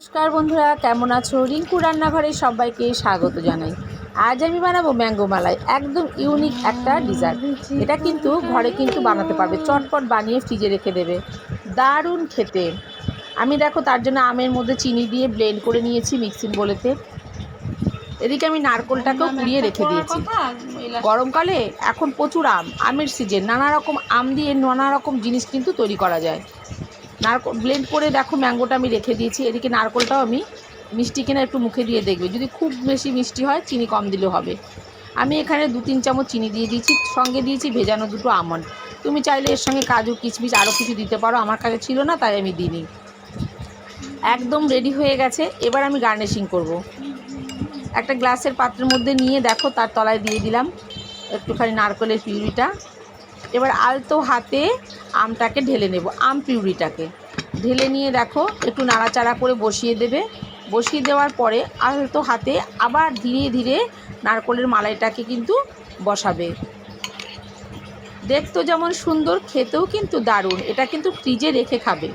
নমস্কার বন্ধুরা, কেমন আছো? রিঙ্কু রান্নাঘরে সবাইকে স্বাগত জানাই। আজ আমি বানাবো ম্যাঙ্গো মালাই, একদম ইউনিক একটা ডিজার্ট। এটা কিন্তু ঘরে কিন্তু বানাতে পারবে, চটপট বানিয়ে ফ্রিজে রেখে দেবে, দারুণ খেতে। আমি দেখো তার জন্য আমের মধ্যে চিনি দিয়ে ব্লেন্ড করে নিয়েছি মিক্সিং বোলেতে। এদিকে আমি নারকোলটাকেও কুড়িয়ে রেখে দিয়েছি। গরমকালে এখন প্রচুর আমের সিজন, নানা রকম আম দিয়ে নানা রকম জিনিস কিন্তু তৈরি করা যায়। নারকোল ব্লেন্ড করে দেখো ম্যাঙ্গোটা আমি রেখে দিয়েছি। এদিকে নারকোলটাও আমি মিষ্টি কিনা একটু মুখে দিয়ে দেখবে, যদি খুব বেশি মিষ্টি হয় চিনি কম দিলেও হবে। আমি এখানে 2-3 চামচ চিনি দিয়ে দিয়েছি, সঙ্গে দিয়েছি ভেজানো 2টো আমন্ড। তুমি চাইলে এর সঙ্গে কাজু কিশমিশ আরও কিছু দিতে পারো, আমার কাছে ছিল না তাই আমি দিইনি। একদম রেডি হয়ে গেছে। এবার আমি গার্নিশিং করব। একটা গ্লাসের পাত্রের মধ্যে নিয়ে দেখো তার তলায় দিয়ে দিলাম একটুখানি নারকেলের পিউরিটা। এবার আলতো হাতে আমটাকে ঢেলে নেব, আম পিউরিটাকে ঢেলে নিয়ে দেখো একটু নাড়াচাড়া করে বসিয়ে দেবে। বসিয়ে দেওয়ার পরে আলতো হাতে আবার ধীরে ধীরে নারকেলের মালাইটাকে কিন্তু বসাবে। দেখতেও যেমন সুন্দর, খেতেও কিন্তু দারুণ। এটা কিন্তু ফ্রিজে রেখে খাবে।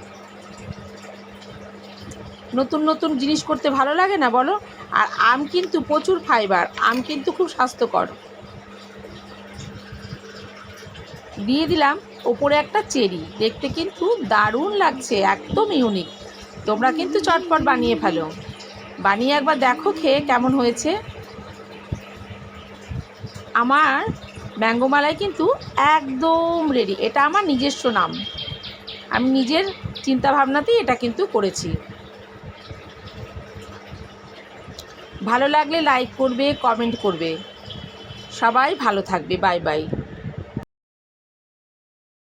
নতুন নতুন জিনিস করতে ভালো লাগে না বলো? আর আম কিন্তু প্রচুর ফাইবার, আম কিন্তু খুব স্বাস্থ্যকর। দিয়ে দিলাম ওপরে একটা চেরি, দেখতে কিন্তু দারুণ লাগছে, একদম ইউনিক। তোমরা কিন্তু চটপট বানিয়ে ফেলো, বানিয়ে একবার দেখো খেয়ে কেমন হয়েছে। আমার ম্যাঙ্গো মালাই কিন্তু একদম রেডি। এটা আমার নিজস্ব নাম, আমি নিজের চিন্তাভাবনাতেই এটা কিন্তু করেছি। ভালো লাগলে লাইক করবে, কমেন্ট করবে। সবাই ভালো থাকবে। Bye bye.